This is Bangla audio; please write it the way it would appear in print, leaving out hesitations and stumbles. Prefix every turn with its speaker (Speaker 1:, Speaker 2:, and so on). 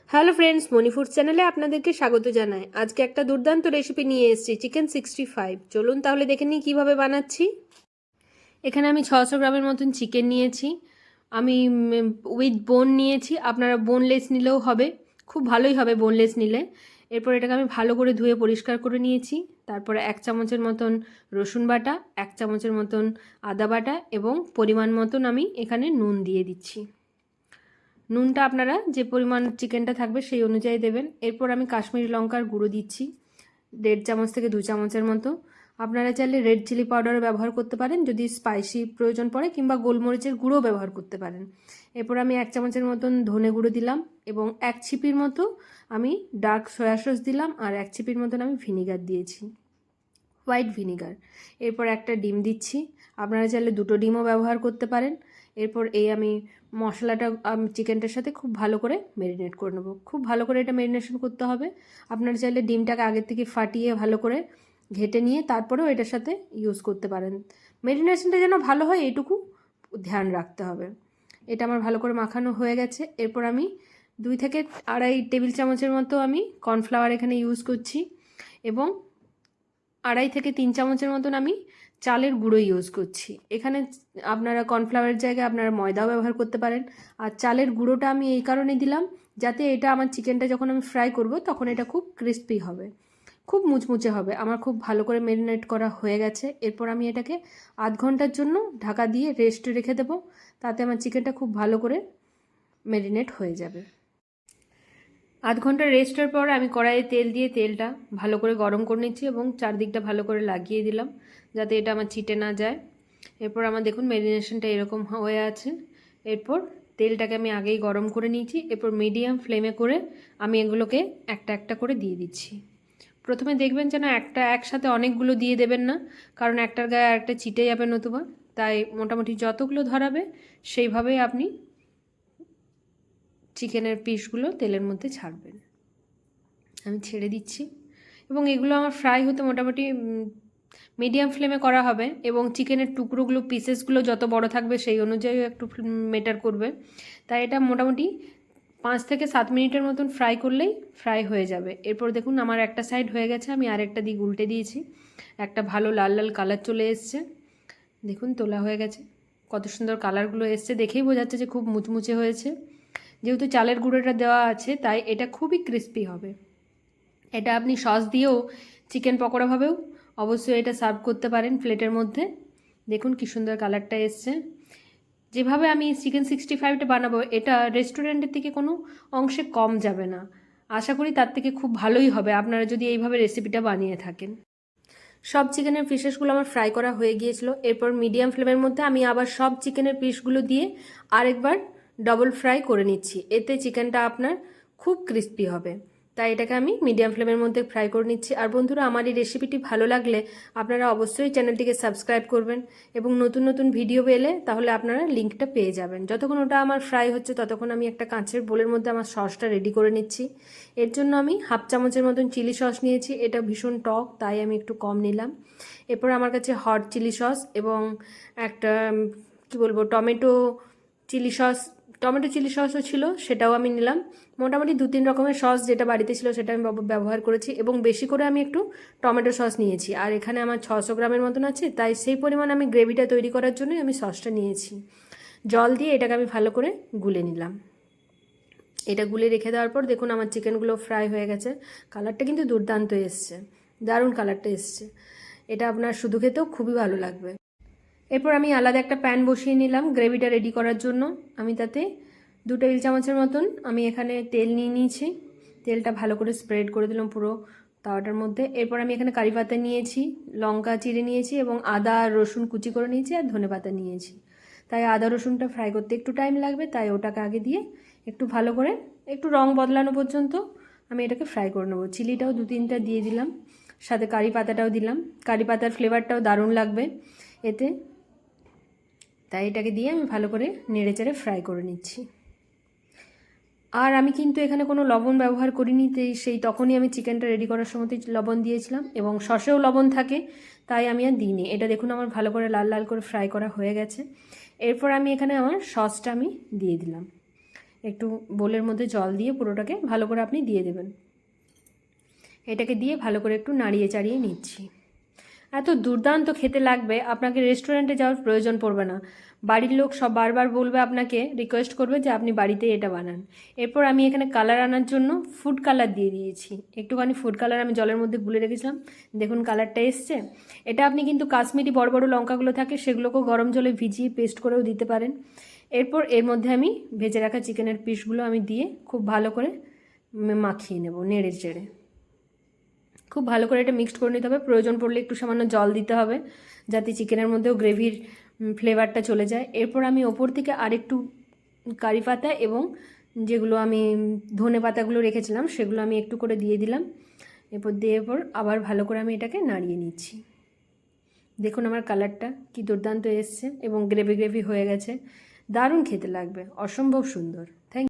Speaker 1: হ্যালো ফ্রেন্ডস, মনি ফুড চ্যানেলে আপনাদেরকে স্বাগত জানাই। আজকে একটা দুর্দান্ত রেসিপি নিয়ে এসেছি, চিকেন 65। চলুন তাহলে দেখে নিই কীভাবে বানাচ্ছি। এখানে আমি 600 গ্রামের মতন চিকেন নিয়েছি। আমি উইথ বোন নিয়েছি, আপনারা বোনলেস নিলেও হবে, খুব ভালোই হবে বোনলেস নিলে। এরপর এটাকে আমি ভালো করে ধুয়ে পরিষ্কার করে নিয়েছি। তারপরে 1 চামচের মতন রসুন বাটা, 1 চামচের মতন আদা বাটা এবং পরিমাণ মতন আমি এখানে নুন দিয়ে দিচ্ছি। নুনটা আপনারা যে পরিমাণ চিকেনটা থাকবে সেই অনুযায়ী দেবেন। এরপর আমি কাশ্মীরি লঙ্কার গুঁড়ো দিচ্ছি 1.5 চামচ থেকে 2 চামচের মতো। আপনারা চাইলে রেড চিলি পাউডারও ব্যবহার করতে পারেন যদি স্পাইসি প্রয়োজন পড়ে, কিংবা গোলমরিচের গুঁড়ো ব্যবহার করতে পারেন। এরপর আমি 1 চামচের মতন ধনে গুঁড়ো দিলাম এবং 1 ছিপির মতো আমি ডার্ক সয়া সস দিলাম, আর 1 ছিপির মতন আমি ভিনিগার দিয়েছি, হোয়াইট ভিনিগার। এরপর একটা ডিম দিচ্ছি, আপনারা চাইলে 2টো ডিমও ব্যবহার করতে পারেন। এরপর আমি মশলাটা চিকেনটার সাথে খুব ভালো করে ম্যারিনেট করে নেবো। খুব ভালো করে এটা ম্যারিনেশন করতে হবে। আপনারা চাইলে ডিমটাকে আগের থেকে ফাটিয়ে ভালো করে ঘেটে নিয়ে তারপরেও এটার সাথে ইউজ করতে পারেন। ম্যারিনেশনটা যেন ভালো হয় এইটুকু ধ্যান রাখতে হবে। এটা আমার ভালো করে মাখানো হয়ে গেছে। এরপর আমি 2 থেকে 2.5 টেবিল চামচের মতো আমি কর্নফ্লাওয়ার এখানে ইউজ করছি এবং 2.5 থেকে 3 চামচের মতন আমি চালের গুঁড়ো ইউজ করছি। এখানে আপনারা কর্নফ্লাওয়ারের জায়গায় আপনারা ময়দাও ব্যবহার করতে পারেন। আর চালের গুঁড়োটা আমি এই কারণে দিলাম যাতে এটা আমার চিকেনটা যখন আমি ফ্রাই করব তখন এটা খুব ক্রিস্পি হবে, খুব মুচমুচে হবে। আমার খুব ভালো করে ম্যারিনেট করা হয়ে গেছে। এরপর আমি এটাকে আধ ঘন্টার জন্য ঢাকা দিয়ে রেস্টে রেখে দেবো, তাতে আমার চিকেনটা খুব ভালো করে ম্যারিনেট হয়ে যাবে। আধ ঘন্টা রেস্টের পর আমি কড়াইয়ে তেল দিয়ে তেলটা ভালো করে গরম করে নিচ্ছি এবং চারদিকটা ভালো করে লাগিয়ে দিলাম যাতে এটা আমার ছিটে না যায়। এরপর আমার দেখুন ম্যারিনেশনটা এরকম হয়ে আছে। এরপর তেলটাকে আমি আগেই গরম করে নিয়েছি। এরপর মিডিয়াম ফ্লেমে করে আমি এগুলোকে একটা একটা করে দিয়ে দিচ্ছি। প্রথমে দেখবেন যেন একটা একসাথে অনেকগুলো দিয়ে দেবেন না, কারণ একটার গায়ে আরেকটা ছিটে যাবে নতুবা। তাই মোটামুটি যতগুলো ধরাবে সেইভাবেই আপনি চিকেনের পিসগুলো তেলের মধ্যে ছাড়বেন। আমি ছেড়ে দিচ্ছি এবং এগুলো আমার ফ্রাই হতে মোটামুটি মিডিয়াম ফ্লেমে করা হবে এবং চিকেনের টুকরোগুলো পিসেসগুলো যত বড় থাকবে সেই অনুযায়ী একটু ম্যাটার করবে। তাই এটা মোটামুটি 5 থেকে 7 মিনিটের মতন ফ্রাই করলেই ফ্রাই হয়ে যাবে। এরপর দেখুন আমার একটা সাইড হয়ে গেছে, আমি আরেকটা দিক উল্টে দিয়েছি। একটা ভালো লাল লাল কালার চলে এসছে, দেখুন তোলা হয়ে গেছে। কত সুন্দর কালারগুলো এসছে, দেখেই বোঝাচ্ছে যে খুব মুচমুচে হয়েছে। যেহেতু চালের গুঁড়োটা দেওয়া আছে তাই এটা খুবই ক্রিস্পি হবে। এটা আপনি সস দিয়েও চিকেন পকোড়াভাবেও অবশ্যই এটা সার্ভ করতে পারেন প্লেটের মধ্যে। দেখুন কী সুন্দর কালারটা এসছে। যেভাবে আমি চিকেন 65টা বানাবো এটা রেস্টুরেন্টের থেকে কোনো অংশে কম যাবে না। আশা করি তার থেকে খুব ভালোই হবে আপনারা যদি এইভাবে রেসিপিটা বানিয়ে থাকেন। সব চিকেনের পিসেসগুলো আমার ফ্রাই করা হয়ে গিয়েছিল। এরপর মিডিয়াম ফ্লেমের মধ্যে আমি আবার সব চিকেনের পিসগুলো দিয়ে আরেকবার ডবল ফ্রাই করে নিচ্ছি। এতে চিকেনটা আপনার খুব ক্রিস্পি হবে। তাই এটাকে আমি মিডিয়াম ফ্লেমের মধ্যে ফ্রাই করে নিচ্ছি। আর বন্ধুরা, আমার এই রেসিপিটি ভালো লাগলে আপনারা অবশ্যই চ্যানেলটিকে সাবস্ক্রাইব করবেন এবং নতুন নতুন ভিডিও পেলে তাহলে আপনারা লিঙ্কটা পেয়ে যাবেন। যতক্ষণ ওটা আমার ফ্রাই হচ্ছে ততক্ষণ আমি একটা কাঁচের বোলের মধ্যে আমার সসটা রেডি করে নিচ্ছি। এর জন্য আমি 1/2 চামচের মতন চিলি সস নিয়েছি। এটা ভীষণ টক তাই আমি একটু কম নিলাম। এরপর আমার কাছে হট চিলি সস এবং একটা টমেটো চিলি সসও ছিল, সেটাও আমি নিলাম। মোটামুটি 2-3 রকমের সস যেটা বাড়িতে ছিল সেটা আমি ব্যবহার করেছি এবং বেশি করে আমি একটু টমেটো সস নিয়েছি। আর এখানে আমার 600 গ্রামের মতন আছে, তাই সেই পরিমাণ আমি গ্রেভিটা তৈরি করার জন্যই আমি সসটা নিয়েছি। জল দিয়ে এটাকে আমি ভালো করে গুলে নিলাম। এটা গুলে রেখে দেওয়ার পর দেখুন আমার চিকেনগুলো ফ্রাই হয়ে গেছে। কালারটা কিন্তু দুর্দান্ত এসছে, দারুণ কালারটা এসছে। এটা আপনার শুধু খেতেও খুবই ভালো লাগবে। এরপর আমি আলাদা একটা প্যান বসিয়ে নিলাম গ্রেভিটা রেডি করার জন্য। আমি তাতে 2 টেবিল চামচের মতন আমি এখানে তেল নিয়ে নিয়েছি। তেলটা ভালো করে স্প্রেড করে দিলাম পুরো তাওয়াটার মধ্যে। এরপর আমি এখানে কারি পাতা নিয়েছি, লঙ্কা চিড়ে নিয়েছি এবং আদা আর রসুন কুচি করে নিয়েছি আর ধনে পাতা নিয়েছি। তাই আদা রসুনটা ফ্রাই করতে একটু টাইম লাগবে, তাই ওটাকে আগে দিয়ে একটু ভালো করে একটু রং বদলানো পর্যন্ত আমি এটাকে ফ্রাই করে নেবো। চিলিটাও 2-3টা দিয়ে দিলাম, সাথে কারি পাতাটাও দিলাম। কারি পাতার ফ্লেভারটাও দারুণ লাগবে এতে। তাই এটাকে দিয়ে আমি ভালো করে নেড়েচেড়ে ফ্রাই করে নিচ্ছি। আর আমি কিন্তু এখানে কোনো লবণ ব্যবহার করিনি, তখনই আমি চিকেনটা রেডি করার সময়তেই লবণ দিয়েছিলাম এবং সসেও লবণ থাকে, তাই আমি আর দিইনি। এটা দেখুন আমার ভালো করে লাল লাল করে ফ্রাই করা হয়ে গেছে। এরপর আমি এখানে আমার সসটা আমি দিয়ে দিলাম। একটু বোলের মধ্যে জল দিয়ে পুরোটাকে ভালো করে আপনি দিয়ে দেবেন। এটাকে দিয়ে ভালো করে একটু নাড়িয়ে চাড়িয়ে নিচ্ছি। এত দুর্দান্ত খেতে লাগবে, আপনাকে রেস্টুরেন্টে যাওয়ার প্রয়োজন পড়বে না। বাড়ির লোক সব বারবার বলবে, আপনাকে রিকোয়েস্ট করবে যে আপনি বাড়িতেই এটা বানান। এরপর আমি এখানে কালার আনার জন্য ফুড কালার দিয়ে দিয়েছি। একটুখানি ফুড কালার আমি জলের মধ্যে গুলে রেখেছিলাম, দেখুন কালারটা এসছে। এটা আপনি কিন্তু কাশ্মীরি বড় বড় লঙ্কাগুলো থাকে সেগুলোকেও গরম জলে ভিজিয়ে পেস্ট করেও দিতে পারেন। এরপর এর মধ্যে আমি ভেজে রাখা চিকেনের পিসগুলো আমি দিয়ে খুব ভালো করে মাখিয়ে নেব, নেড়ে চেড়ে খুব ভালো করে এটা মিক্সড করে নিতে হবে। প্রয়োজন পড়লে একটু সামান্য জল দিতে হবে যাতে চিকেনের মধ্যেও গ্রেভির ফ্লেভারটা চলে যায়। এরপর আমি ওপর থেকে আরেকটু কারি পাতা এবং যেগুলো আমি ধনে পাতাগুলো রেখেছিলাম সেগুলো আমি একটু করে দিয়ে দিলাম। এরপর দিয়ে এরপর আবার ভালো করে আমি এটাকে নাড়িয়ে নিচ্ছি। দেখুন আমার কালারটা কি দুর্দান্ত এসছে এবং গ্রেভি গ্রেভি হয়ে গেছে, দারুণ খেতে লাগবে, অসম্ভব সুন্দর। থ্যাংক